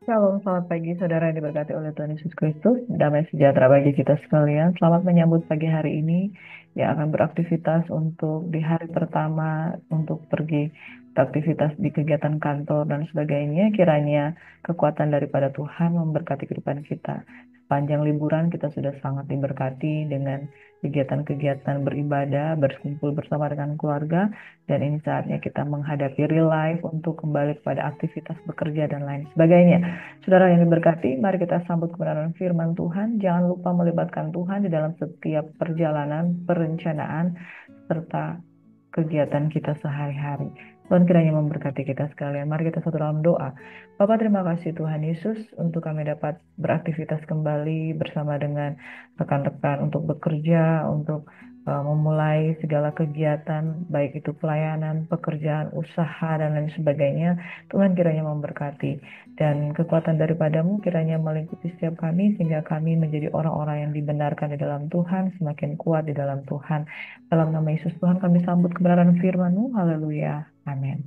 Shalom, selamat pagi saudara yang diberkati oleh Tuhan Yesus Kristus. Damai sejahtera bagi kita sekalian. Selamat menyambut pagi hari ini yang akan beraktivitas untuk di hari pertama untuk pergi beraktivitas di kegiatan kantor dan sebagainya. Kiranya kekuatan daripada Tuhan memberkati kehidupan kita. Sepanjang liburan kita sudah sangat diberkati dengan kegiatan-kegiatan beribadah, berkumpul bersama dengan keluarga, dan ini saatnya kita menghadapi real life untuk kembali kepada aktivitas bekerja dan lain sebagainya. Saudara yang diberkati, mari kita sambut kebenaran firman Tuhan. Jangan lupa melibatkan Tuhan di dalam setiap perjalanan, perencanaan, serta kegiatan kita sehari-hari. Tuhan kiranya memberkati kita sekalian. Mari kita satu dalam doa. Bapak, terima kasih Tuhan Yesus untuk kami dapat beraktivitas kembali bersama dengan rekan-rekan untuk bekerja, untuk memulai segala kegiatan, baik itu pelayanan, pekerjaan, usaha, dan lain sebagainya. Tuhan kiranya memberkati. Dan kekuatan daripadamu kiranya melingkupi setiap kami, sehingga kami menjadi orang-orang yang dibenarkan di dalam Tuhan, semakin kuat di dalam Tuhan. Dalam nama Yesus Tuhan kami sambut kebenaran firman-Mu. Haleluya. Amin.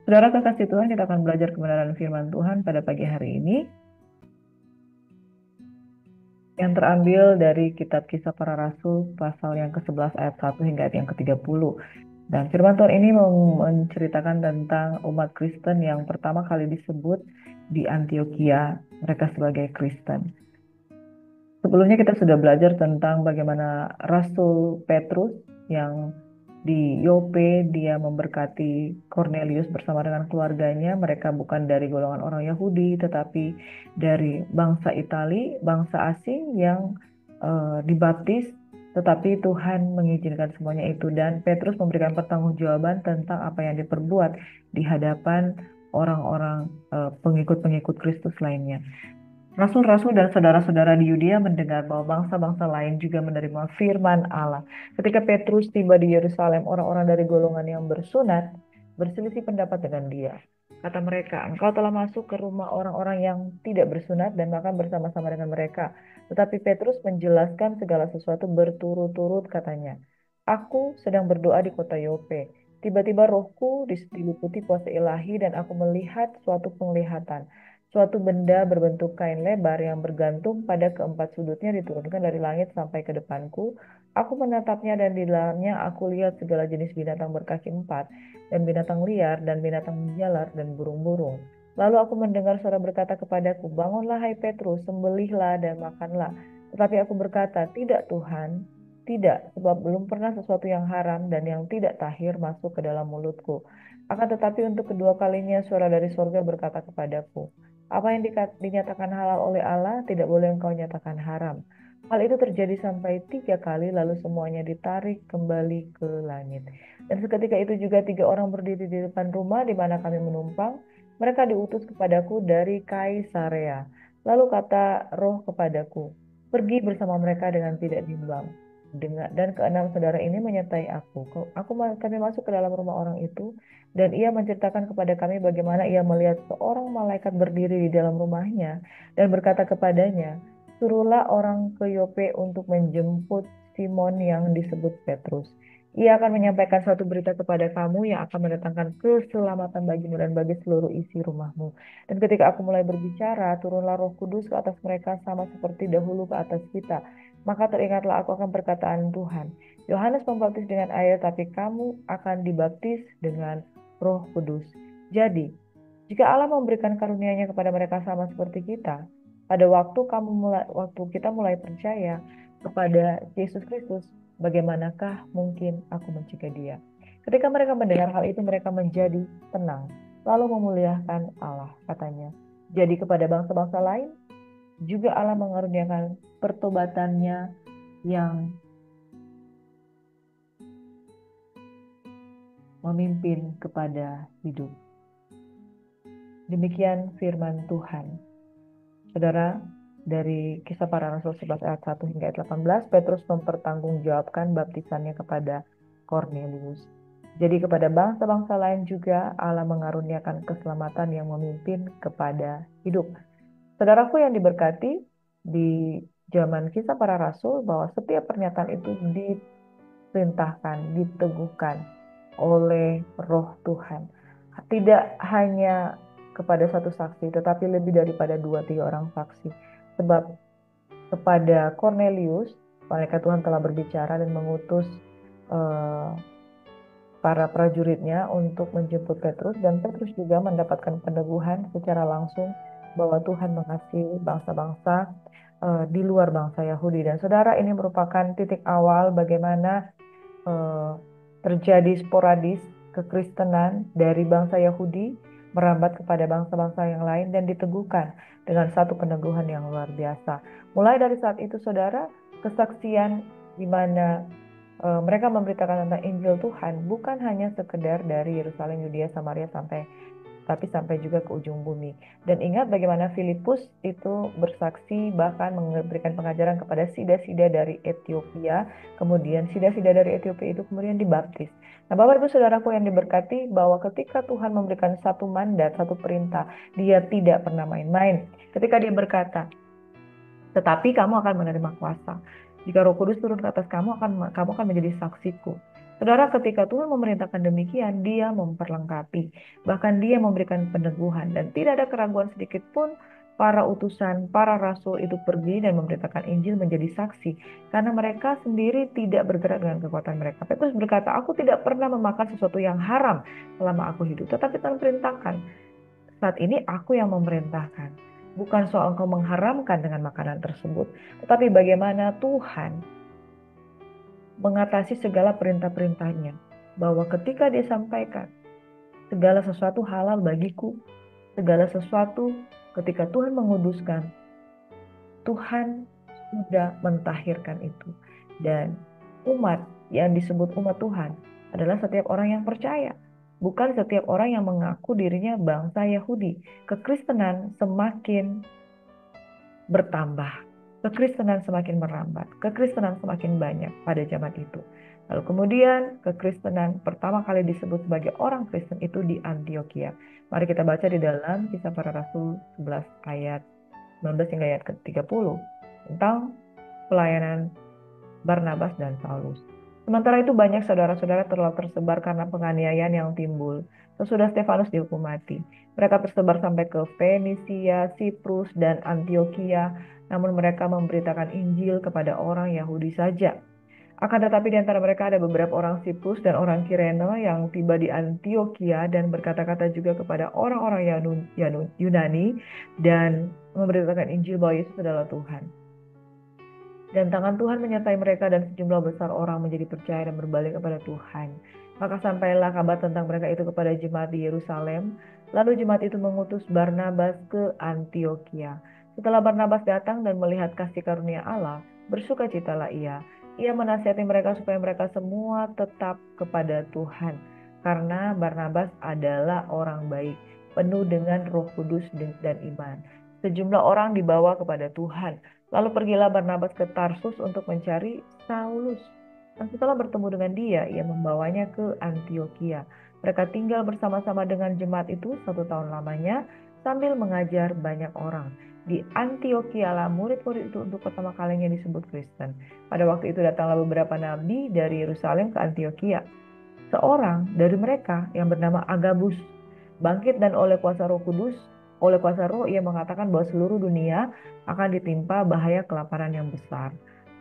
Saudara kekasih Tuhan, kita akan belajar kebenaran firman Tuhan pada pagi hari ini yang terambil dari kitab Kisah Para Rasul pasal yang ke-11 ayat 1 hingga ayat yang ke-30. Dan firman Tuhan ini menceritakan tentang umat Kristen yang pertama kali disebut di Antioquia, mereka sebagai Kristen. Sebelumnya kita sudah belajar tentang bagaimana Rasul Petrus yang di Yope dia memberkati Cornelius bersama dengan keluarganya. Mereka bukan dari golongan orang Yahudi, tetapi dari bangsa Itali, bangsa asing yang dibaptis. Tetapi Tuhan mengizinkan semuanya itu, dan Petrus memberikan pertanggungjawaban tentang apa yang diperbuat di hadapan orang-orang pengikut-pengikut Kristus lainnya. Rasul-rasul dan saudara-saudara di Yudea mendengar bahwa bangsa-bangsa lain juga menerima firman Allah. Ketika Petrus tiba di Yerusalem, orang-orang dari golongan yang bersunat berselisih pendapat dengan dia. Kata mereka, engkau telah masuk ke rumah orang-orang yang tidak bersunat dan makan bersama-sama dengan mereka. Tetapi Petrus menjelaskan segala sesuatu berturut-turut katanya. Aku sedang berdoa di kota Yope. Tiba-tiba rohku diliputi kuasa ilahi dan aku melihat suatu penglihatan. Suatu benda berbentuk kain lebar yang bergantung pada keempat sudutnya diturunkan dari langit sampai ke depanku. Aku menatapnya dan di dalamnya aku lihat segala jenis binatang berkaki empat, dan binatang liar, dan binatang menjalar, dan burung-burung. Lalu aku mendengar suara berkata kepadaku, bangunlah hai Petrus, sembelihlah dan makanlah. Tetapi aku berkata, tidak Tuhan, tidak, sebab belum pernah sesuatu yang haram dan yang tidak tahir masuk ke dalam mulutku. Akan tetapi untuk kedua kalinya suara dari sorga berkata kepadaku, apa yang dinyatakan halal oleh Allah tidak boleh engkau nyatakan haram. Hal itu terjadi sampai 3 kali, lalu semuanya ditarik kembali ke langit. Dan seketika itu juga 3 orang berdiri di depan rumah di mana kami menumpang. Mereka diutus kepadaku dari Kaisarea. Lalu kata roh kepadaku, pergi bersama mereka dengan tidak bimbang. Dan keenam saudara ini menyertai aku. Kami masuk ke dalam rumah orang itu, dan ia menceritakan kepada kami bagaimana ia melihat seorang malaikat berdiri di dalam rumahnya dan berkata kepadanya, suruhlah orang ke Yope untuk menjemput Simon yang disebut Petrus. Ia akan menyampaikan suatu berita kepada kamu yang akan mendatangkan keselamatan bagimu dan bagi seluruh isi rumahmu. Dan ketika aku mulai berbicara, turunlah Roh Kudus ke atas mereka sama seperti dahulu ke atas kita. Maka teringatlah aku akan perkataan Tuhan. Yohanes membaptis dengan air, tapi kamu akan dibaptis dengan Roh Kudus. Jadi, jika Allah memberikan karunia-Nya kepada mereka sama seperti kita, pada waktu kita mulai percaya kepada Yesus Kristus, bagaimanakah mungkin aku mencegah Dia? Ketika mereka mendengar hal itu, mereka menjadi tenang, lalu memuliakan Allah, katanya. Jadi kepada bangsa-bangsa lain, juga Allah mengaruniakan pertobatannya yang memimpin kepada hidup. Demikian firman Tuhan. Saudara, dari Kisah Para Rasul 11 ayat 1 hingga ayat 18, Petrus mempertanggungjawabkan baptisannya kepada Cornelius. Jadi kepada bangsa-bangsa lain juga Allah mengaruniakan keselamatan yang memimpin kepada hidup. Saudaraku yang diberkati, di zaman Kisah Para Rasul bahwa setiap pernyataan itu diperintahkan, diteguhkan oleh Roh Tuhan. Tidak hanya kepada satu saksi, tetapi lebih daripada dua tiga orang saksi. Sebab kepada Cornelius, malaikat Tuhan telah berbicara dan mengutus eh, para prajuritnya untuk menjemput Petrus, dan Petrus juga mendapatkan peneguhan secara langsung bahwa Tuhan mengasihi bangsa-bangsa di luar bangsa Yahudi. Dan saudara, ini merupakan titik awal bagaimana eh, terjadi sporadis kekristenan dari bangsa Yahudi merambat kepada bangsa-bangsa yang lain dan diteguhkan dengan satu peneguhan yang luar biasa. Mulai dari saat itu, saudara, kesaksian di mana mereka memberitakan tentang Injil Tuhan bukan hanya sekedar dari Yerusalem, Yudea, Samaria sampai juga ke ujung bumi. Dan ingat bagaimana Filipus itu bersaksi, bahkan memberikan pengajaran kepada sida-sida dari Ethiopia. Kemudian sida-sida dari Ethiopia itu kemudian dibaptis. Nah, Bapak Ibu Saudaraku yang diberkati, bahwa ketika Tuhan memberikan satu mandat, satu perintah, dia tidak pernah main-main. Ketika dia berkata, tetapi kamu akan menerima kuasa. Jika Roh Kudus turun ke atas kamu akan menjadi saksiku. Saudara, ketika Tuhan memerintahkan demikian, dia memperlengkapi. Bahkan dia memberikan peneguhan. Dan tidak ada keraguan sedikit pun para utusan, para rasul itu pergi dan memberitakan Injil menjadi saksi. Karena mereka sendiri tidak bergerak dengan kekuatan mereka. Petrus berkata, aku tidak pernah memakan sesuatu yang haram selama aku hidup. Tetapi Tuhan perintahkan. Saat ini aku yang memerintahkan. Bukan soal engkau mengharamkan dengan makanan tersebut, tetapi bagaimana Tuhan mengatasi segala perintah-perintahnya. Bahwa ketika dia sampaikan, segala sesuatu halal bagiku, segala sesuatu ketika Tuhan menguduskan, Tuhan sudah mentahirkan itu. Dan umat yang disebut umat Tuhan adalah setiap orang yang percaya. Bukan setiap orang yang mengaku dirinya bangsa Yahudi. Kekristenan semakin bertambah. Kekristenan semakin merambat. Kekristenan semakin banyak pada zaman itu. Lalu kemudian kekristenan pertama kali disebut sebagai orang Kristen itu di Antioquia. Mari kita baca di dalam Kisah Para Rasul 11 ayat 19 hingga ayat ke-30 tentang pelayanan Barnabas dan Saulus. Sementara itu banyak saudara-saudara telah tersebar karena penganiayaan yang timbul sesudah Stefanus dihukum mati. Mereka tersebar sampai ke Fenisia, Siprus, dan Antioquia, namun mereka memberitakan Injil kepada orang Yahudi saja. Akan tetapi di antara mereka ada beberapa orang Siprus dan orang Kirene yang tiba di Antioquia dan berkata-kata juga kepada orang-orang Yunani dan memberitakan Injil bahwa Yesus adalah Tuhan. Dan tangan Tuhan menyertai mereka dan sejumlah besar orang menjadi percaya dan berbalik kepada Tuhan. Maka sampailah kabar tentang mereka itu kepada jemaat di Yerusalem. Lalu jemaat itu mengutus Barnabas ke Antioquia. Setelah Barnabas datang dan melihat kasih karunia Allah, bersukacitalah ia. Ia menasihati mereka supaya mereka semua tetap kepada Tuhan. Karena Barnabas adalah orang baik, penuh dengan Roh Kudus dan iman. Sejumlah orang dibawa kepada Tuhan. Lalu pergilah Barnabas ke Tarsus untuk mencari Saulus. Dan setelah bertemu dengan dia, ia membawanya ke Antioquia. Mereka tinggal bersama-sama dengan jemaat itu 1 tahun lamanya sambil mengajar banyak orang. Di Antioquia lah murid-murid itu untuk pertama kalinya disebut Kristen. Pada waktu itu datanglah beberapa nabi dari Yerusalem ke Antioquia. Seorang dari mereka yang bernama Agabus bangkit dan oleh kuasa roh ia mengatakan bahwa seluruh dunia akan ditimpa bahaya kelaparan yang besar.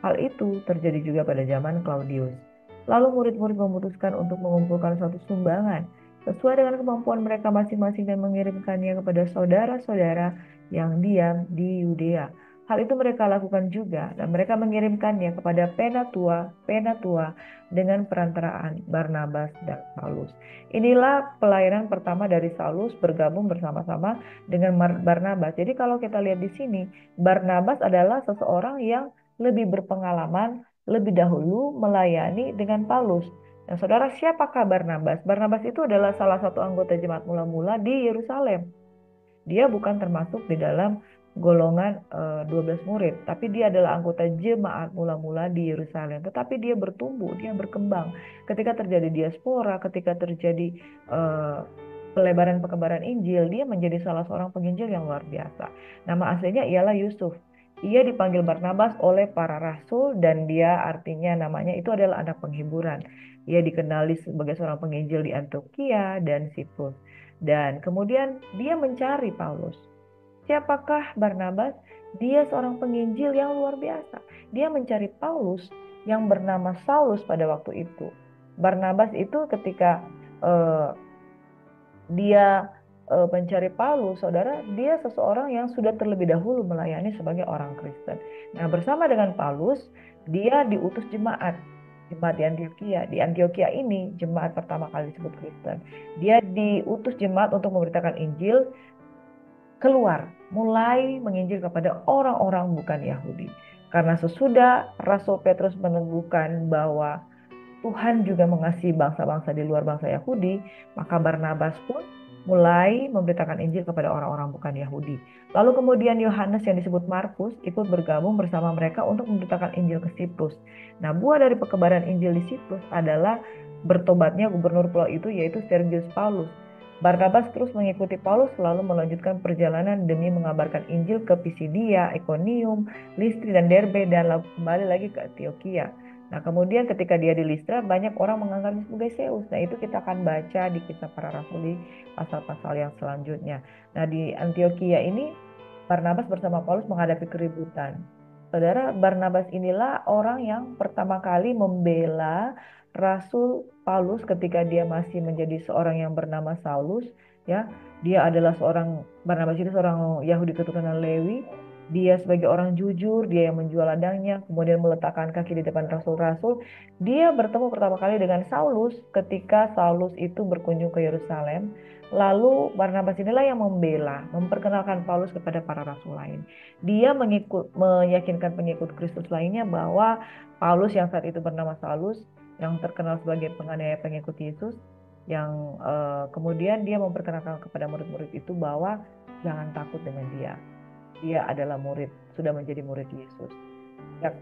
Hal itu terjadi juga pada zaman Claudius. Lalu murid-murid memutuskan untuk mengumpulkan suatu sumbangan sesuai dengan kemampuan mereka masing-masing dan mengirimkannya kepada saudara-saudara yang diam di Yudea. Hal itu mereka lakukan juga dan mereka mengirimkannya kepada Penatua dengan perantaraan Barnabas dan Saulus. Inilah pelayanan pertama dari Saulus bergabung bersama-sama dengan Barnabas. Jadi kalau kita lihat di sini, Barnabas adalah seseorang yang lebih berpengalaman, lebih dahulu melayani dengan Paulus. Dan saudara, siapakah Barnabas? Barnabas itu adalah salah satu anggota jemaat mula-mula di Yerusalem. Dia bukan termasuk di dalam golongan 12 murid, tapi dia adalah anggota jemaat mula-mula di Yerusalem. Tetapi dia bertumbuh, dia berkembang. Ketika terjadi diaspora, ketika terjadi pelebaran-pekebaran Injil, dia menjadi salah seorang penginjil yang luar biasa. Nama aslinya ialah Yusuf. Ia dipanggil Barnabas oleh para rasul dan dia artinya namanya itu adalah anak penghiburan. Ia dikenali sebagai seorang penginjil di Antioquia dan Siprus. Dan kemudian dia mencari Paulus. Siapakah Barnabas? Dia seorang penginjil yang luar biasa. Dia mencari Paulus yang bernama Saulus pada waktu itu. Barnabas itu ketika dia mencari Paulus, saudara, dia seseorang yang sudah terlebih dahulu melayani sebagai orang Kristen. Nah, bersama dengan Paulus, dia diutus jemaat di Antioquia. Di Antioquia ini, jemaat pertama kali disebut Kristen. Dia diutus jemaat untuk memberitakan Injil keluar, mulai menginjil kepada orang-orang bukan Yahudi. Karena sesudah Rasul Petrus meneguhkan bahwa Tuhan juga mengasihi bangsa-bangsa di luar bangsa Yahudi, maka Barnabas pun mulai memberitakan Injil kepada orang-orang bukan Yahudi. Lalu kemudian Yohanes yang disebut Markus ikut bergabung bersama mereka untuk memberitakan Injil ke Siprus. Nah, buah dari pekebaran Injil di Siprus adalah bertobatnya gubernur pulau itu, yaitu Sergius Paulus. Barnabas terus mengikuti Paulus selalu melanjutkan perjalanan demi mengabarkan Injil ke Pisidia, Iconium, Listri dan Derbe, dan kembali lagi ke Antioquia. Nah, kemudian ketika dia di Listra, banyak orang menganggapnya sebagai Zeus. Nah, itu kita akan baca di Kisah Para Rasul di pasal-pasal yang selanjutnya. Nah, di Antioquia ini, Barnabas bersama Paulus menghadapi keributan. Saudara, Barnabas inilah orang yang pertama kali membela Rasul Paulus ketika dia masih menjadi seorang yang bernama Saulus. Ya, dia adalah Barnabas itu seorang Yahudi keturunan Lewi. Dia sebagai orang jujur, dia yang menjual ladangnya, kemudian meletakkan kaki di depan rasul-rasul. Dia bertemu pertama kali dengan Saulus ketika Saulus itu berkunjung ke Yerusalem. Lalu Barnabas inilah yang memperkenalkan Paulus kepada para rasul lain. Dia meyakinkan pengikut Kristus lainnya bahwa Paulus yang saat itu bernama Saulus, yang terkenal sebagai penganiaya pengikut Yesus, yang kemudian dia memperkenalkan kepada murid-murid itu bahwa jangan takut dengan dia. Dia adalah sudah menjadi murid Yesus. Ya,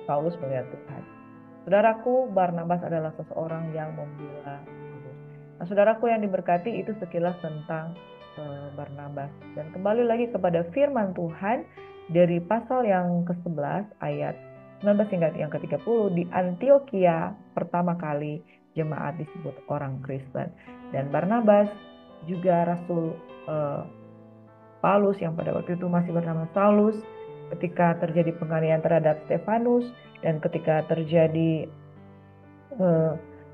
Paulus melihat Tuhan. Saudaraku, Barnabas adalah seseorang yang membela Paulus. Nah, saudaraku yang diberkati, itu sekilas tentang Barnabas. Dan kembali lagi kepada firman Tuhan dari pasal yang ke-11 ayat 19 hingga yang ke-30, di Antioquia pertama kali jemaat disebut orang Kristen. Dan Barnabas juga Rasul Paulus yang pada waktu itu masih bernama Saulus, ketika terjadi penganiayaan terhadap Stefanus, dan ketika terjadi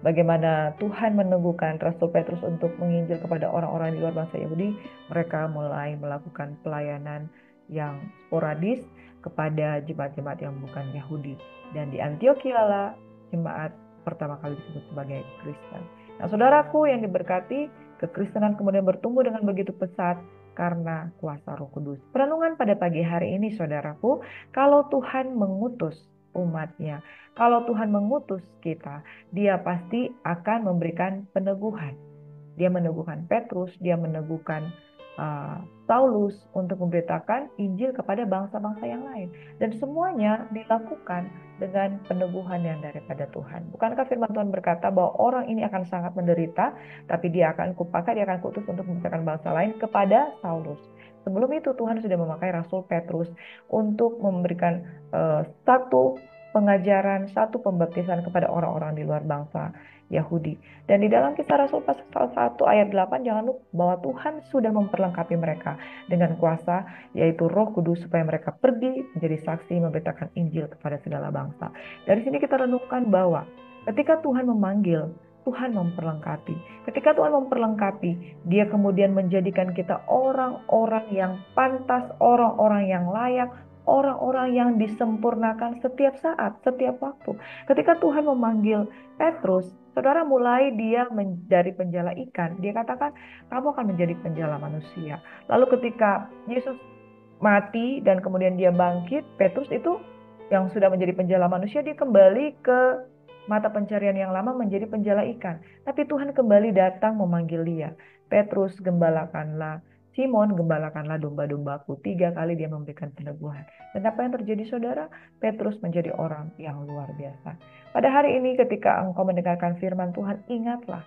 bagaimana Tuhan meneguhkan Rasul Petrus untuk menginjil kepada orang-orang di luar bangsa Yahudi, mereka mulai melakukan pelayanan yang sporadis kepada jemaat-jemaat yang bukan Yahudi. Dan di Antioquia lah jemaat pertama kali disebut sebagai Kristen. Nah, saudaraku yang diberkati, kekristenan kemudian bertumbuh dengan begitu pesat karena kuasa Roh Kudus. Perenungan pada pagi hari ini, saudaraku, kalau Tuhan mengutus umatnya, kalau Tuhan mengutus kita, Dia pasti akan memberikan peneguhan. Dia meneguhkan Petrus, dia meneguhkan Saulus untuk memberitakan Injil kepada bangsa-bangsa yang lain. Dan semuanya dilakukan dengan peneguhan yang daripada Tuhan. Bukankah firman Tuhan berkata bahwa orang ini akan sangat menderita, tapi dia akan kutus untuk memberitakan bangsa lain kepada Saulus. Sebelum itu Tuhan sudah memakai Rasul Petrus untuk memberikan satu pengajaran, satu pembaptisan kepada orang-orang di luar bangsa Yahudi. Dan di dalam Kisah Rasul pasal 1 ayat 8, jangan lupa bahwa Tuhan sudah memperlengkapi mereka dengan kuasa, yaitu Roh Kudus, supaya mereka pergi menjadi saksi memberitakan Injil kepada segala bangsa. Dari sini kita renungkan bahwa ketika Tuhan memanggil, Tuhan memperlengkapi. Ketika Tuhan memperlengkapi, Dia kemudian menjadikan kita orang-orang yang pantas, orang-orang yang layak, orang-orang yang disempurnakan setiap saat, setiap waktu. Ketika Tuhan memanggil Petrus, saudara, mulai dia dari penjala ikan, dia katakan, kamu akan menjadi penjala manusia. Lalu ketika Yesus mati dan kemudian dia bangkit, Petrus itu yang sudah menjadi penjala manusia, dia kembali ke mata pencarian yang lama menjadi penjala ikan. Tapi Tuhan kembali datang memanggil dia. Petrus, gembalakanlah. Simon, gembalakanlah domba-dombaku. 3 kali dia memberikan peneguhan. Dan apa yang terjadi, saudara? Petrus menjadi orang yang luar biasa. Pada hari ini ketika engkau mendengarkan firman Tuhan, ingatlah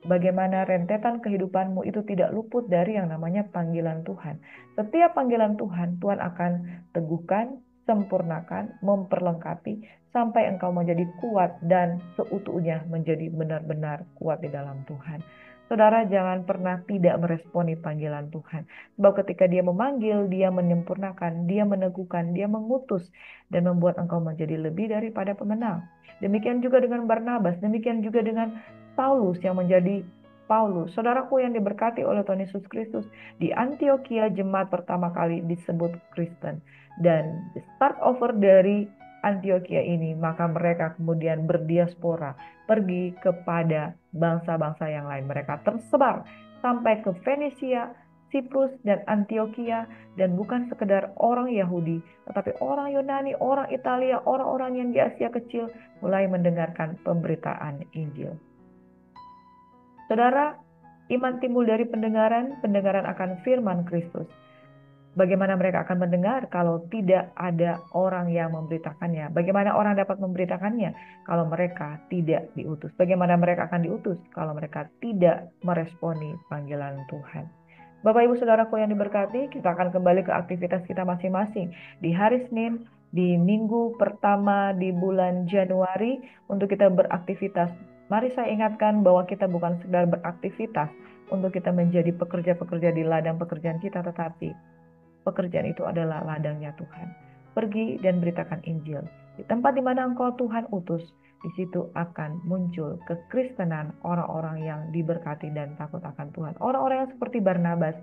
bagaimana rentetan kehidupanmu itu tidak luput dari yang namanya panggilan Tuhan. Setiap panggilan Tuhan, Tuhan akan teguhkan, sempurnakan, memperlengkapi, sampai engkau menjadi kuat dan seutuhnya menjadi benar-benar kuat di dalam Tuhan. Saudara jangan pernah tidak meresponi panggilan Tuhan. Sebab ketika dia memanggil, dia menyempurnakan, dia meneguhkan, dia mengutus, dan membuat engkau menjadi lebih daripada pemenang. Demikian juga dengan Barnabas, demikian juga dengan Paulus yang menjadi Paulus. Saudaraku yang diberkati oleh Tuhan Yesus Kristus, di Antioquia jemaat pertama kali disebut Kristen. Dan start over dari Antioquia ini, maka mereka kemudian berdiaspora, pergi kepada bangsa-bangsa yang lain. Mereka tersebar sampai ke Venesia, Siprus, dan Antioquia, dan bukan sekedar orang Yahudi, tetapi orang Yunani, orang Italia, orang-orang yang di Asia Kecil mulai mendengarkan pemberitaan Injil. Saudara, iman timbul dari pendengaran, pendengaran akan firman Kristus. Bagaimana mereka akan mendengar kalau tidak ada orang yang memberitakannya? Bagaimana orang dapat memberitakannya kalau mereka tidak diutus? Bagaimana mereka akan diutus kalau mereka tidak meresponi panggilan Tuhan? Bapak Ibu Saudaraku yang diberkati, kita akan kembali ke aktivitas kita masing-masing. Di hari Senin, di minggu pertama di bulan Januari, untuk kita beraktivitas. Mari saya ingatkan bahwa kita bukan sekedar beraktivitas untuk kita menjadi pekerja-pekerja di ladang pekerjaan kita, tetapi pekerjaan itu adalah ladangnya Tuhan. Pergi dan beritakan Injil. Di tempat di mana engkau Tuhan utus, di situ akan muncul kekristenan orang-orang yang diberkati dan takut akan Tuhan. Orang-orang yang seperti Barnabas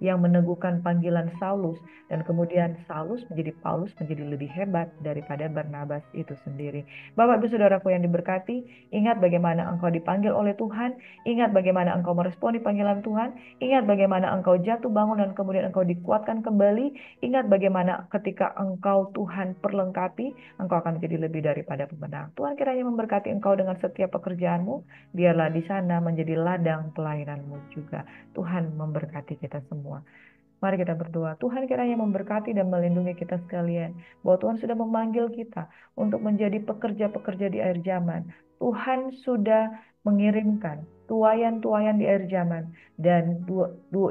yang meneguhkan panggilan Saulus, dan kemudian Saulus menjadi Paulus menjadi lebih hebat daripada Barnabas itu sendiri. Bapak Ibu Saudaraku yang diberkati, ingat bagaimana engkau dipanggil oleh Tuhan, ingat bagaimana engkau meresponi panggilan Tuhan, ingat bagaimana engkau jatuh bangun dan kemudian engkau dikuatkan kembali. Ingat bagaimana ketika engkau Tuhan perlengkapi, engkau akan menjadi lebih daripada pemenang. Tuhan kiranya memberkati engkau dengan setiap pekerjaanmu. Biarlah di sana menjadi ladang pelayananmu juga. Tuhan memberkati kita semua. Mari kita berdoa. Tuhan kiranya memberkati dan melindungi kita sekalian. Bahwa Tuhan sudah memanggil kita untuk menjadi pekerja-pekerja di akhir zaman. Tuhan sudah mengirimkan tuayan-tuayan di akhir zaman. Dan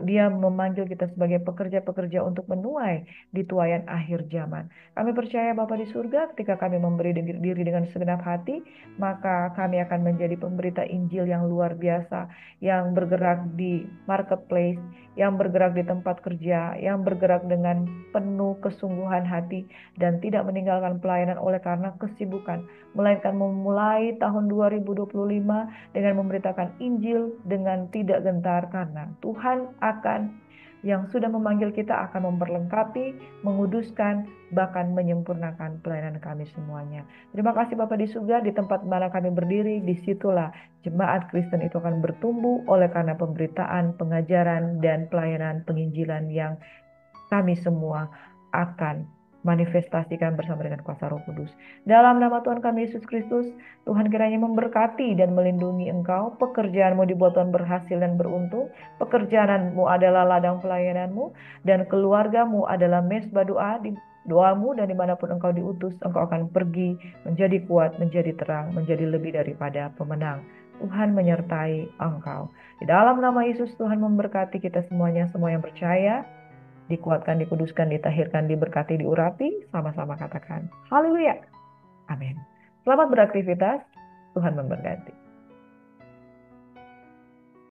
dia memanggil kita sebagai pekerja-pekerja untuk menuai di tuayan akhir zaman. Kami percaya Bapa di surga, ketika kami memberi diri dengan segenap hati, maka kami akan menjadi pemberita Injil yang luar biasa, yang bergerak di marketplace, yang bergerak di tempat kerja, yang bergerak dengan penuh kesungguhan hati, dan tidak meninggalkan pelayanan oleh karena kesibukan, melainkan memulai tahun 2025 dengan memberitakan Injil dengan tidak gentar, karena Tuhan yang sudah memanggil kita akan memperlengkapi, menguduskan, bahkan menyempurnakan pelayanan kami semuanya. Terima kasih Bapak di surga, di tempat mana kami berdiri, disitulah jemaat Kristen itu akan bertumbuh oleh karena pemberitaan, pengajaran, dan pelayanan penginjilan yang kami semua akan manifestasikan bersama dengan kuasa Roh Kudus. Dalam nama Tuhan kami Yesus Kristus, Tuhan kiranya memberkati dan melindungi engkau. Pekerjaanmu dibuat Tuhan berhasil dan beruntung. Pekerjaanmu adalah ladang pelayananmu, dan keluargamu adalah mesbah doa di doamu, dan dimanapun engkau diutus, engkau akan pergi menjadi kuat, menjadi terang, menjadi lebih daripada pemenang. Tuhan menyertai engkau. Di dalam nama Yesus, Tuhan memberkati kita semuanya, semua yang percaya, dikuatkan, dikuduskan, ditahirkan, diberkati, diurapi. Sama-sama katakan haleluya. Amin. Selamat beraktivitas. Tuhan memberkati.